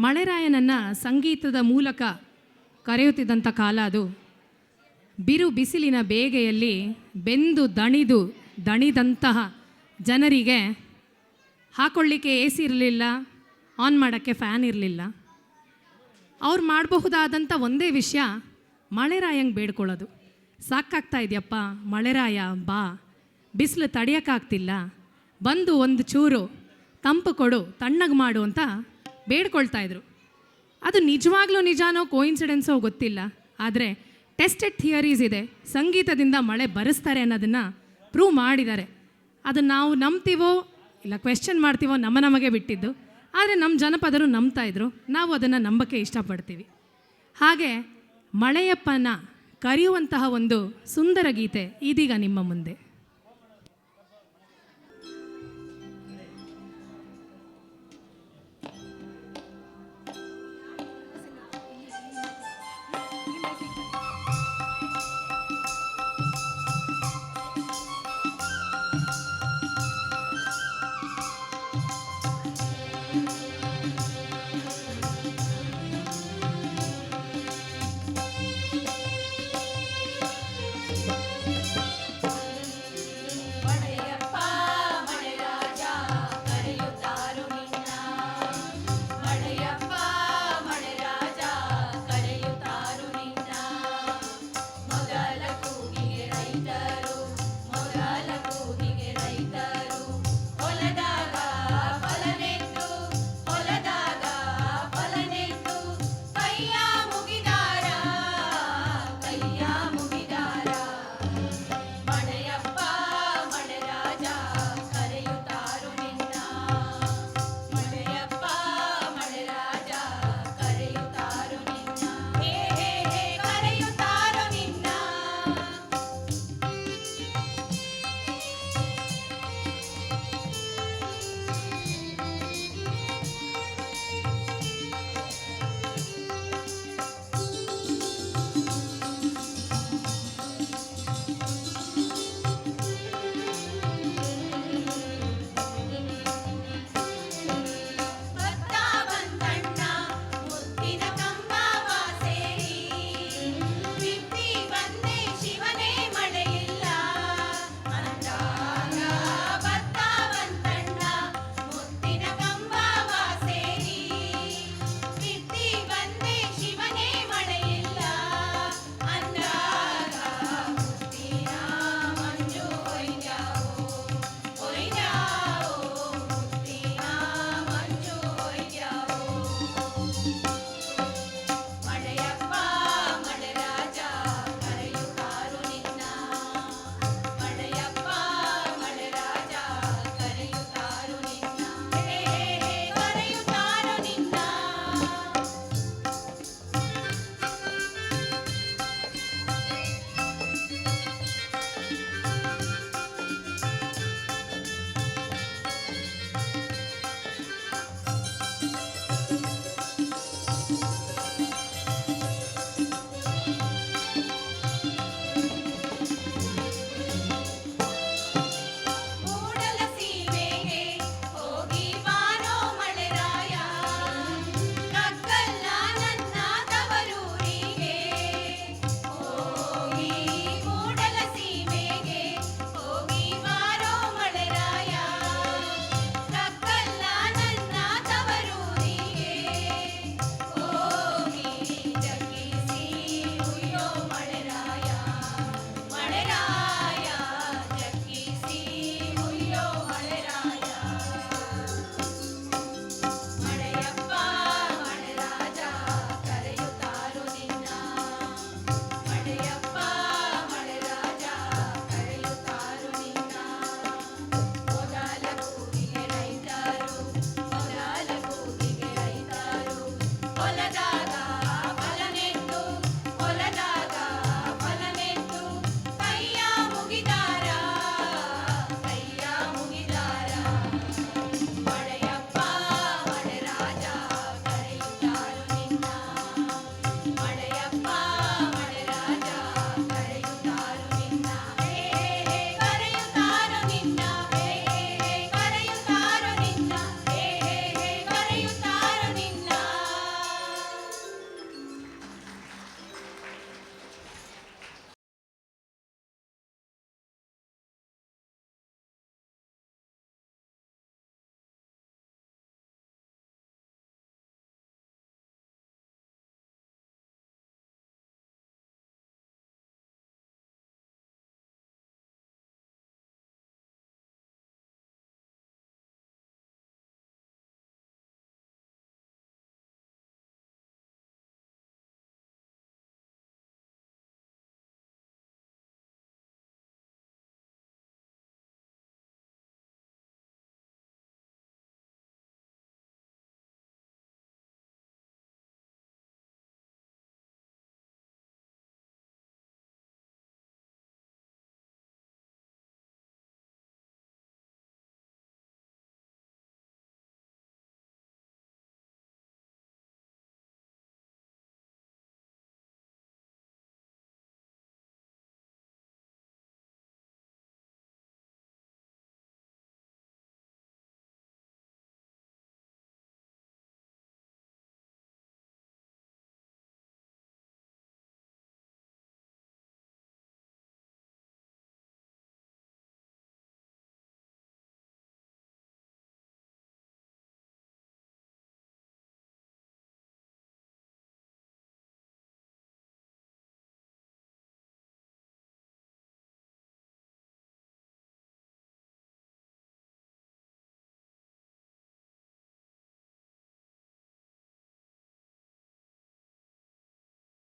ಮಳೆರಾಯನನ್ನು ಸಂಗೀತದ ಮೂಲಕ ಕರೆಯುತ್ತಿದ್ದಂಥ ಕಾಲ ಅದು. ಬಿರು ಬಿಸಿಲಿನ ಬೇಗೆಯಲ್ಲಿ ಬೆಂದು ದಣಿದಂತಹ ಜನರಿಗೆ ಹಾಕೊಳ್ಳಿಕ್ಕೆ ಎ ಸಿ ಇರಲಿಲ್ಲ, ಆನ್ ಮಾಡೋಕ್ಕೆ ಫ್ಯಾನ್ ಇರಲಿಲ್ಲ. ಅವ್ರು ಮಾಡಬಹುದಾದಂಥ ಒಂದೇ ವಿಷಯ ಮಳೆರಾಯಂಗೆ ಬೇಡ್ಕೊಳ್ಳೋದು. ಸಾಕಾಗ್ತಾ ಇದೆಯಪ್ಪ ಮಳೆರಾಯ ಬಾ, ಬಿಸಿಲು ತಡೆಯೋಕ್ಕಾಗ್ತಿಲ್ಲ, ಬಂದು ಒಂದು ಚೂರು ತಂಪು ಕೊಡು, ತಣ್ಣಗೆ ಮಾಡು ಅಂತ ಬೇಡ್ಕೊಳ್ತಾಯಿದ್ರು. ಅದು ನಿಜವಾಗ್ಲೂ ನಿಜಾನೋ ಕೋಇನ್ಸಿಡೆನ್ಸೋ ಗೊತ್ತಿಲ್ಲ, ಆದರೆ ಟೆಸ್ಟೆಡ್ ಥಿಯರೀಸ್ ಇದೆ. ಸಂಗೀತದಿಂದ ಮಳೆ ಬರೆಸ್ತಾರೆ ಅನ್ನೋದನ್ನು ಪ್ರೂವ್ ಮಾಡಿದ್ದಾರೆ. ಅದನ್ನು ನಾವು ನಂಬ್ತೀವೋ ಇಲ್ಲ ಕ್ವೆಶ್ಚನ್ ಮಾಡ್ತೀವೋ ನಮಗೆ ಬಿಟ್ಟಿದ್ದು. ಆದರೆ ನಮ್ಮ ಜನಪದರು ನಂಬ್ತಾಯಿದ್ರು, ನಾವು ಅದನ್ನು ನಂಬಕ್ಕೆ ಇಷ್ಟಪಡ್ತೀವಿ. ಹಾಗೆ ಮಳೆಯಪ್ಪನ ಕರೆಯುವಂತಹ ಒಂದು ಸುಂದರ ಗೀತೆ ಇದೀಗ ನಿಮ್ಮ ಮುಂದೆ.